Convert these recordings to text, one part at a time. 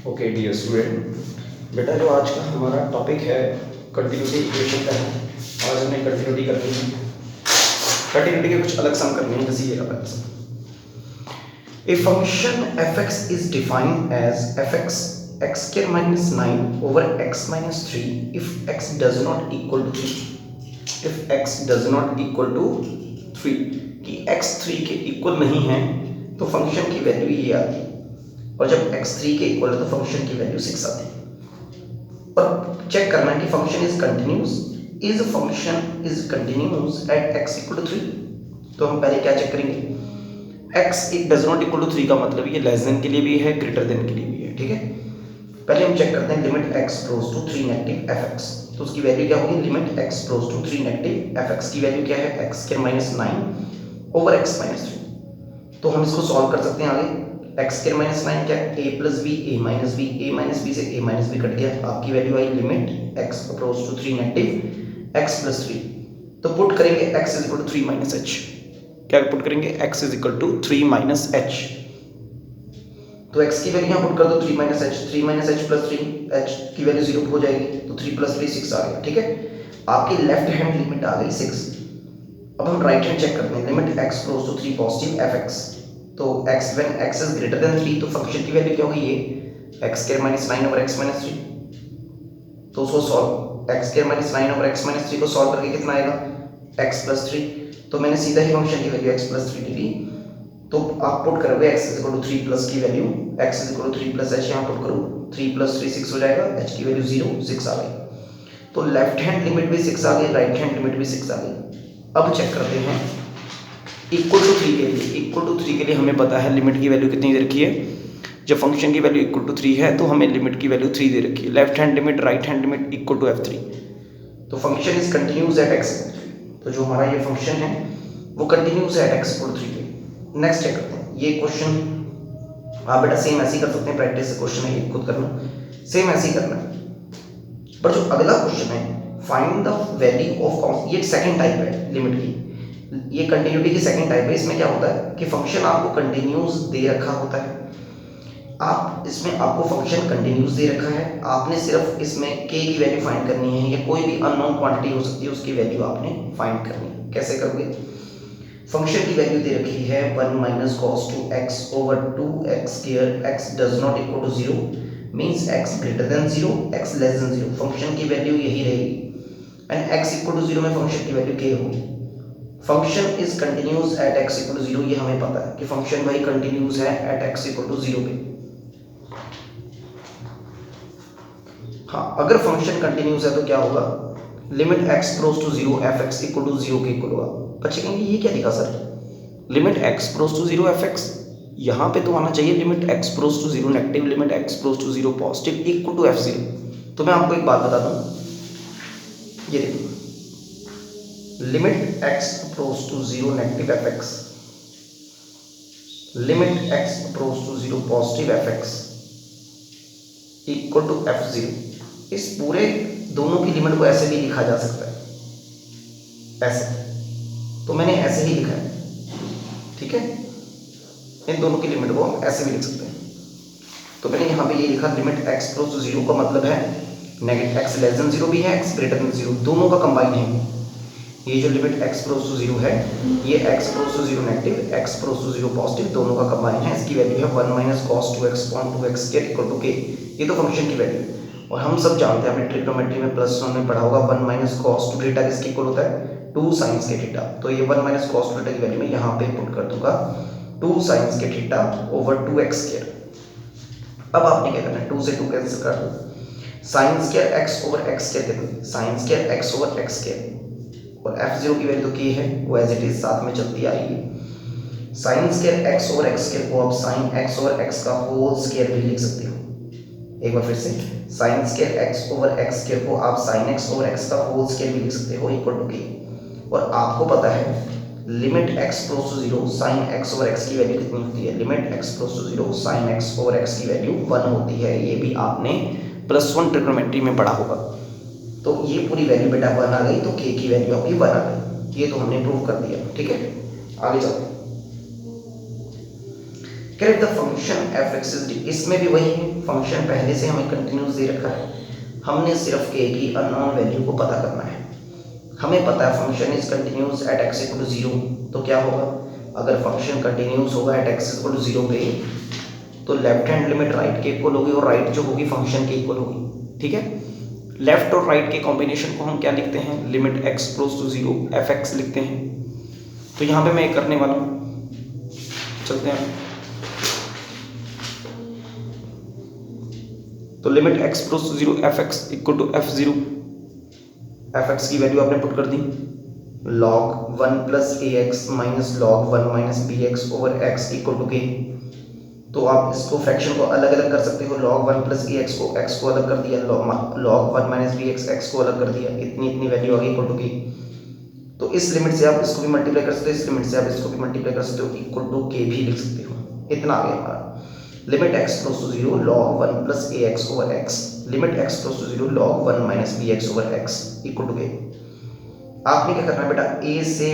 Okay dear student, बेटा जो आज का हमारा टॉपिक है कंटिन्यूटी इक्वेशन का है। आज हमने कंटिन्यूटी करनी है। कंटिन्यूटी के कुछ अलग सम करनी है, जैसे ये रहा sum. A function fx is defined as fx x square minus 9 over x minus 3 if x does not equal to 3. if x does not equal to 3 कि x 3 के इक्वल नहीं है तो फंक्शन की वैल्यू ये आती है, और जब x 3 के इक्वल है तो फंक्शन की वैल्यू 6 आती है। और चेक करना है कि function is continuous, is function is continuous at x equal to 3। तो हम पहले क्या चेक करेंगे, x it does not equal to 3 का मतलब ये लेस देन के लिए भी है, ग्रेटर देन के लिए भी है। ठीक है, पहले हम चेक करते हैं limit x goes to 3 negative fx। तो उसकी वैल्यू क्या होगी, limit x goes to 3 negative fx की वैल्यू क्या है, x square minus 9 over x minus 3। तो हम इसको सॉल्व कर सकते हैं आगे। x स्क्वायर माइनस 9 क्या है, a plus b a minus B, a minus b से a माइनस बी कट गया, आपकी वैल्यू आई limit x approach to 3 negative x plus 3। तो पुट करेंगे x is equal to 3 minus h। क्या put करेंगे, x is equal to 3 minus h। तो x की वैल्यू यहाँ पुट कर दो 3 minus h, 3 minus h plus 3, h की वैल्यू 0 हो जाएगी, तो 3 प्लस 3 6 आ गया। ठीक है, आपकी लेफ्ट हैंड लिमिट आ गई 6। अब हम राइट हैंड चेक करते हैं, limit x goes to 3 positive fx। तो x when x is greater than 3 तो फंक्शन की वैल्यू क्या होगी, ये x square minus 9 over x minus 3। तो उसको solve, x square minus 9 over x minus 3 को सॉल्व करके कितना आएगा, x प्लस 3। तो मैंने सीधा ही फंक्शन की वैल्यू x प्लस 3 ली। तो आप पुट करोगे x is equal to 3 plus की value, x is equal to 3 plus h यहाँ पुट करो, 3 प्लस 3 6 हो जाएगा, h की वैल्यू 0 6 आ गई। तो लेफ्ट हैंड लिमिट भी 6 आ गई, राइट हैंड लिमिट भी 6 आ गई। अब चेक करते हैं इक्वल टू 3 के लिए। इक्वल टू 3 के लिए हमें पता है लिमिट की वैल्यू कितनी दे रखी है, जब फंक्शन की वैल्यू इक्वल टू 3 है तो हमें लिमिट की वैल्यू 3 दे रखी है। Left hand limit right hand limit equal to f3। तो function is continuous at x equal to 3। तो जो हमारा ये फंक्शन है वो कंटिन्यूस है एट x इक्वल टू 3 पे। नेक्स्ट चेक करते हैं ये क्वेश्चन। आप बेटा सेम ऐसे ही कर सकते हैं, प्रैक्टिस से क्वेश्चन है ये, खुद करना सेम ऐसे ही करना है। पर जो अगला क्वेश्चन है फाइंड द वैल्यू ऑफ, ये सेकंड टाइप है लिमिट की, ये कंटिन्यूटी की सेकंड टाइप है। इसमें क्या होता है कि फंक्शन आपको कंटिन्यूस दे रखा होता है, आप इसमें आपको फंक्शन कंटिन्यूस दे रखा है, आपने सिर्फ इसमें k की वैल्यू फाइंड करनी है, या कोई भी अननोन क्वांटिटी हो सकती है उसकी वैल्यू आपने फाइंड करनी है। कैसे करोगे, फंक्शन की वैल्यू दे रखी है 1 minus cos two x over 2x square, x does not equal to 0 means x greater than 0, x less than 0। Function की वैल्यू यही रहेगी एंड x इक्वल टू 0 में फंक्शन की वैल्यू k होगी। Function is continuous at x equal to 0, ये हमें पता है कि फंक्शन भाई कंटिन्यूस है एट x इक्वल टू 0 पे। हाँ, अगर फंक्शन कंटिन्यूस है तो क्या होगा, limit x goes to 0 fx equal to 0 के इक्वल होगा। बच्चे कहेंगे ये क्या लिखा sir, limit x goes to 0 fx, यहाँ पे तो आना चाहिए limit x goes to 0 negative, limit x goes to 0 positive equal to f0। तो मैं आपको एक बात बता दूं, ये देखो limit x goes to 0 negative fx, limit x goes to 0 positive fx equal to f0। इस पूरे दोनों की लिमिट को ऐसे भी लिखा जा सकता है, ऐसे। तो मैंने ऐसे ही लिखा है, ठीक है, इन दोनों की लिमिट को हम ऐसे भी लिख सकते हैं। तो मैंने यहाँ पे ये लिखा लिमिट x गोज टू 0 का मतलब है नेगेटिव, x लेस देन 0 भी है, x ग्रेटर देन 0, दोनों का कंबाइन है। ये जो लिमिट x गोज टू 0 है, ये x goes to 0 negative, x goes to 0 positive, दोनों का कंबाइन है। इसकी वैल्यू है 1 minus cos 2x upon 2x square equal to k। ये तो फंक्शन की वैल्यू है, और हम सब जानते हैं, आपने ट्रिग्नोमेट्री में प्लस 1 में पढ़ा होगा 1 माइनस कॉस टू थीटा किसके इक्वल होता है, 2 साइंस के थीटा। तो ये 1 माइनस कॉस टू थीटा की वैल्यू मैं यहाँ पे पुट कर दूंगा 2 साइंस के थीटा ओवर 2x स्क्वायर। अब आपने क्या करना है, 2 से 2 कैंसिल कर दो, sine square x over x square कितना, sine square x over x square, और f0 की वैल्यू तो k है, वो एज इट इज साथ में चलती आ रही है। Sign square x over x square को आप साइन x ओवर x का होल स्क्वायर भी लिख सकते हो। एक बार फिर से, sign square x over x square को आप साइन x ओवर x का होल स्क्वायर भी लिख सकते हो इक्वल टू k। और आपको पता है limit x goes to 0 sine x over x की वैल्यू कितनी होती है, limit x goes to 0 sine x over x की वैल्यू 1 होती है। ये भी आपने +1 ट्रिग्नोमेट्री में पढ़ा होगा। तो ये पूरी वैल्यू बेटा 1 आ गई, तो k की वैल्यू आपकी 1 आ गई। ये तो हमने प्रूव कर दिया, ठीक है। आगे चलते हैं, कह रहे the function F x is, इसमें भी वही है, फंक्शन पहले से हमें कंटिन्यूस दे रखा है, हमने सिर्फ के की अननोन वैल्यू को पता करना है। हमें पता है function is continuous at x equal to 0, तो क्या होगा, अगर फंक्शन कंटिन्यूस होगा एट एक्स इक्वल टू 0 पे, तो लेफ्ट हैंड लिमिट राइट के इक्वल होगी और राइट जो होगी फंक्शन के इक्वल होगी। ठीक है, लेफ्ट और राइट के कॉम्बिनेशन को हम क्या लिखते हैं, limit x goes to 0 f x लिखते हैं। तो यहाँ पे मैं एक करने वाला हूँ, चलते हैं। तो limit x goes to 0 f x equal to f0, f x की वैल्यू आपने पुट कर दी log 1 plus a x minus log 1 minus b x over x equal to k. तो आप इसको फ्रैक्शन को अलग अलग कर सकते हो, log 1 प्लस ए एक्स को अलग कर दिया, log 1 माइनस बी एक्स को अलग कर दिया, इतनी इतनी वैल्यू आ गई इक्वल टू के। तो इस लिमिट से आप इसको भी मल्टीप्लाई कर सकते हो, इस लिमिट से आप इसको भी मल्टीप्लाई कर सकते हो, इक्वल टू के भी लिख सकते हो। इतना आ गया हमारा limit x goes to 0 log 1 plus a x over x, limit x goes to 0 log 1 minus b x over x equal to k. आपने क्या करना है बेटा, ए से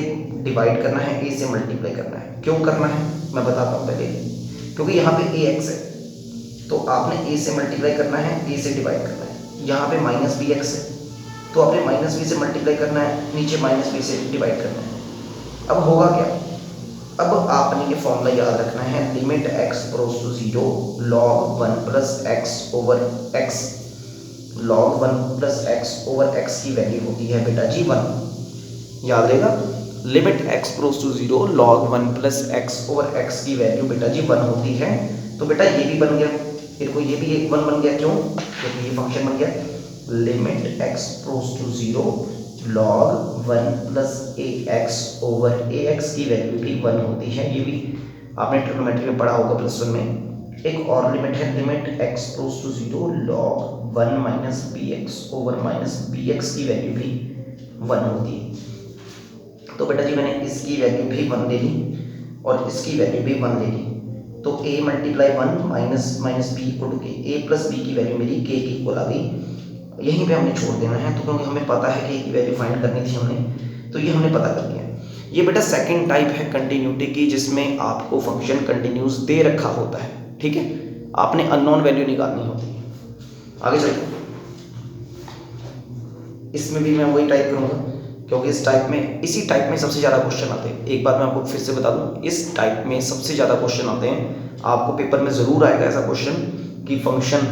डिवाइड करना है, ए से मल्टीप्लाई करना है। क्यों करना है मैं बताता हूँ पहले, क्योंकि यहाँ पे ए एक्स है, तो आपने ए से मल्टीप्लाई करना है, ए से डिवाइड करना है। यहाँ पे माइनस बी एक्स है, तो आपने माइनस बी से मल्टीप्लाई करना है, नीचे माइनस बी से डिवाइड करना है। अब होगा क्या, अब आपने ये फॉर्मूला याद रखना है, limit x goes to 0 log 1 plus x over x, log 1 plus x over x की वैल्यू होती है बेटा जी 1, याद रहेगा। Limit x goes to 0 log 1 plus x over x की वैल्यू बेटा जी 1 होती है। तो बेटा ये भी बन गया, देखो ये भी 1 बन गया, क्यों, क्योंकि ये फंक्शन बन गया limit x goes to 0 log 1 plus a x over a x की वैल्यू भी 1 होती है। ये भी आपने ट्रिग्नोमेट्री में पढ़ा होगा प्लस 1 में। एक और लिमिट है, limit x goes to 0 log 1 minus b x over minus b x की वैल्यू भी 1 होती है। तो बेटा जी मैंने इसकी वैल्यू भी 1 ले ली और इसकी वैल्यू भी 1 ले ली, तो a multiply 1 minus minus b equal to k, a plus b की वैल्यू मेरी के की इक्वल आ गई। यहीं पे हमने छोड़ देना है, तो क्योंकि हमें पता है कि ए की वैल्यू फाइंड करनी थी हमने, तो ये हमने पता कर लिया। ये बेटा सेकंड टाइप है कंटिन्यूटी की, जिसमें आपको फंक्शन कंटिन्यूस दे रखा होता है। ठीक है, आपने अननोन वैल्यू निकालनी होती है। आगे चलते, इसमें भी मैं वही टाइप करूँगा, क्योंकि इस टाइप में, इसी टाइप में सबसे ज़्यादा क्वेश्चन आते हैं। एक बात मैं आपको फिर से बता दूं, इस टाइप में सबसे ज़्यादा क्वेश्चन आते हैं। आपको पेपर में ज़रूर आएगा ऐसा क्वेश्चन कि फंक्शन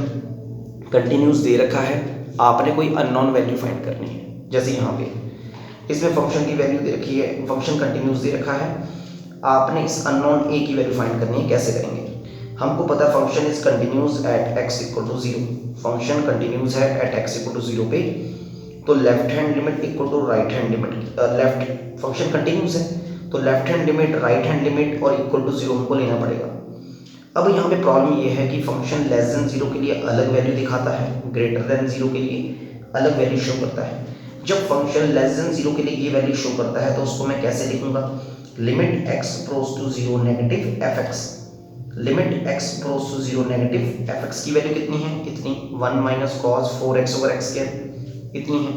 कंटिन्यूस दे रखा है, आपने कोई अननोन वैल्यू फाइंड करनी है। जैसे यहाँ पे इसमें फंक्शन की वैल्यू दे रखी है, फंक्शन कंटिन्यूस दे रखा है, आपने इस अननोन ए की वैल्यू फाइंड करनी है। कैसे करेंगे, हमको पता function is continuous at x equal to 0, function continuous है एट एक्स इक्वल टू 0 पे, तो left hand limit equal to right hand limit, left function continuous है तो left hand limit, right hand limit और इक्वल टू 0 हमको लेना पड़ेगा। अब यहाँ पे प्रॉब्लम ये है कि फंक्शन लेस देन 0 के लिए अलग वैल्यू दिखाता है, ग्रेटर देन 0 के लिए अलग वैल्यू शो करता है। जब फंक्शन लेस देन 0 के लिए ये वैल्यू शो करता है तो उसको मैं कैसे लिखूंगा, limit x goes to 0 negative f x, limit x goes to 0 negative f x की वैल्यू कितनी है, इतनी 1 minus cos 4x over x square, इतनी है।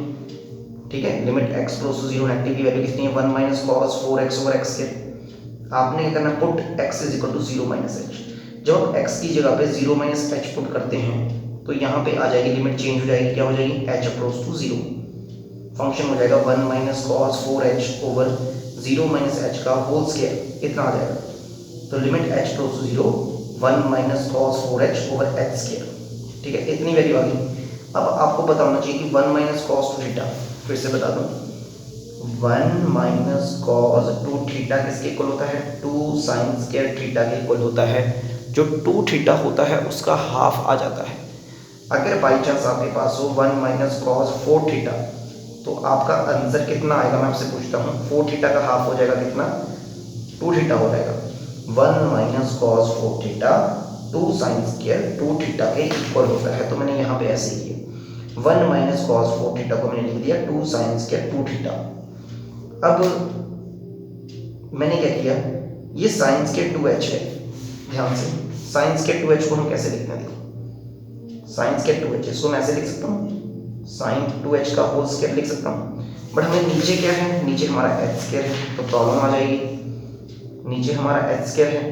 ठीक है, limit x goes to 0 negative की वैल्यू कितनी है, 1 minus cos 4x over x square. आपने क्या करना, put x is equal to 0 minus h. जब आप x की जगह पे 0 माइनस एच पुट करते हैं तो यहाँ पे आ जाएगी, लिमिट चेंज हो जाएगी, क्या हो जाएगी, h अप्रोच टू 0, फंक्शन हो जाएगा 1 minus cos 4h over 0 minus h का होल स्क्वायर, इतना आ जाएगा। तो limit h approach to 0 1 minus cos 4h over h square. ठीक है, इतनी वैल्यू आ गई। अब आपको पता होना चाहिए कि 1 माइनस कॉस 2 थीटा, फिर से बता दूं, 1 माइनस कॉस 2 थीटा किसके इक्वल होता है, 2 साइन स्क्वायर थीटा के इक्वल होता है। जो 2 थीटा होता है उसका हाफ आ जाता है। अगर बाई चांस आपके पास हो 1 माइनस कॉस 4 थीटा, तो आपका आंसर कितना आएगा, मैं आपसे पूछता हूँ। 4 थीटा का हाफ हो जाएगा कितना, 2 थीटा हो जाएगा। 1 minus cos 4 theta 2 sine square 2 theta के इक्वल होता है। तो मैंने यहाँ पे ऐसे ही 1 माइनस कॉस 4 थीटा को मैंने लिख दिया 2 साइन स्क्वायर 2 थीटा। अब मैंने क्या किया, ये साइन स्क्वायर 2h है, ध्यान से साइन स्क्वायर 2h को हम कैसे लिखते हैं, देखो साइन स्क्वायर 2h इसको मैं ऐसे लिख सकता हूँ, साइन 2h का होल स्क्वायर लिख सकता हूँ। बट हमें नीचे क्या है, नीचे हमारा h स्क्वायर है, तो प्रॉब्लम आ जाएगी। नीचे हमारा h स्क्वायर है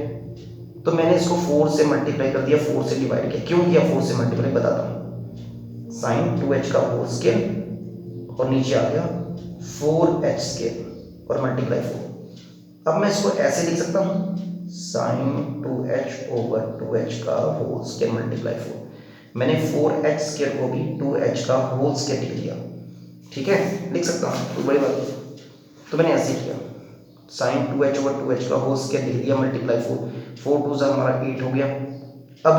तो मैंने इसको 4 से मल्टीप्लाई कर दिया, 4 से डिवाइड किया। क्यों किया 4 से मल्टीप्लाई बताता हूँ। साइन 2h का होल स्केयर और नीचे आ गया 4h स्केयर और मल्टीप्लाई 4। अब मैं इसको ऐसे लिख सकता हूँ, साइन 2h ओवर 2h का होल स्केयर मल्टीप्लाई 4। मैंने 4h स्केयर को भी 2h का होल स्केयर लिख दिया, ठीक है, लिख सकता हूँ, कोई बड़ी बात नहीं। तो मैंने ऐसे किया, साइन 2h ओवर 2h का होल स्केयर लिख दिया मल्टीप्लाई 4, 4 2 सा हमारा 8 हो गया। अब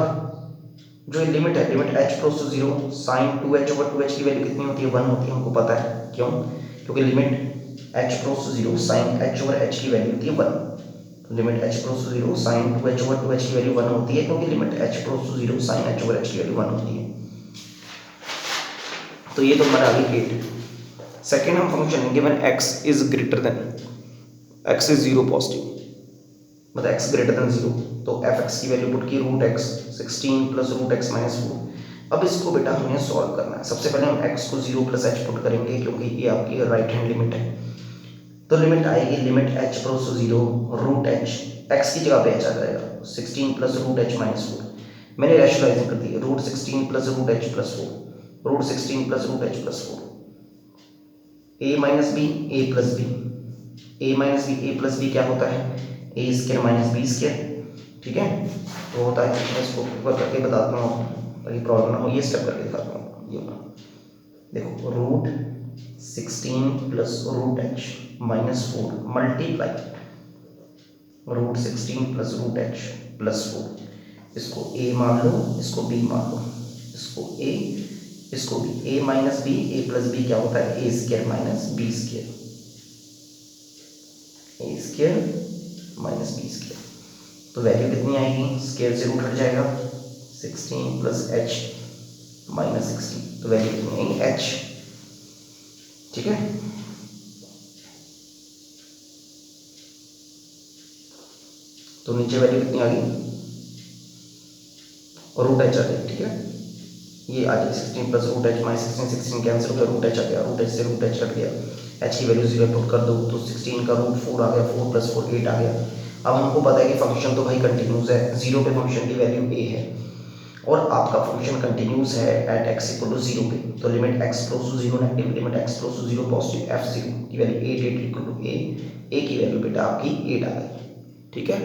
जो लिमिट है, limit h approaches to 0, sine 2h over 2h की वैल्यू कितनी होती है, 1 होती है, हमको पता है। क्यों? क्योंकि limit h approaches to 0 sine h over h की वैल्यू होती है 1। Limit h approaches to 0 sine 2h over 2h की वैल्यू 1 होती है, क्योंकि limit h approaches to 0 sine h over h की वैल्यू 1 होती है। तो ये तो हमारा आ गया 8। सेकेंड हम function given x is greater than, x is 0 positive, मतलब x ग्रेटर देन 0, तो fx की वैल्यू पुट की root x 16 plus root x minus 4। अब इसको बेटा हमें सॉल्व करना है। सबसे पहले हम x को 0 प्लस h पुट करेंगे, क्योंकि ये आपकी राइट हैंड लिमिट है। तो लिमिट आएगी, limit h approaches to 0 root h, x की जगह पे h आ जाएगा, 16 प्लस रूट h माइनस 4। मैंने रैशनलाइजिंग कर दी, root 16 plus root h plus 4, root 16 plus root h plus 4, a minus B A plus B, a minus B A plus B क्या होता है, ए स्केयर माइनस बी स्केयर, ठीक है। तो होता है, मैं इसको ऊपर करके बताता हूँ ताकि प्रॉब्लम ना हो, ये स्टेप करके दिखाता हूँ। ये देखो, root 16 plus root h minus 4 multiply root 16 plus root h plus 4। इसको a मान लो, इसको b मान लो, इसको a, इसको b, a minus B A plus B क्या होता है, ए square minus B square, a square minus B square. तो वैल्यू कितनी आएगी, स्केयर से रूट हट जाएगा, 16 प्लस h माइनस 16, तो वैल्यू कितनी आएगी h, ठीक है। तो नीचे वैल्यू कितनी आ गई, और रूट h आ गई, ठीक है। ये आ गई 16 plus root h minus 16, 16 cancel हो गया, रूट h आ गया, रूट h से रूट h कट गया, h की वैल्यू 0 पुट कर दो तो 16 का रूट 4 आ गया, 4 प्लस 4 8 आ गया। अब हमको पता है कि फंक्शन तो भाई कंटिन्यूस है, 0 पे फंक्शन की वैल्यू a है और आपका फंक्शन कंटिन्यूस है एट x इक्वल टू 0 पे। तो limit x plus two 0 negative, limit x plus two 0 positive, f0 की वैल्यू 8 8 इक्वल टू a की वैल्यू बेटा आपकी 8 आ गई, ठीक है।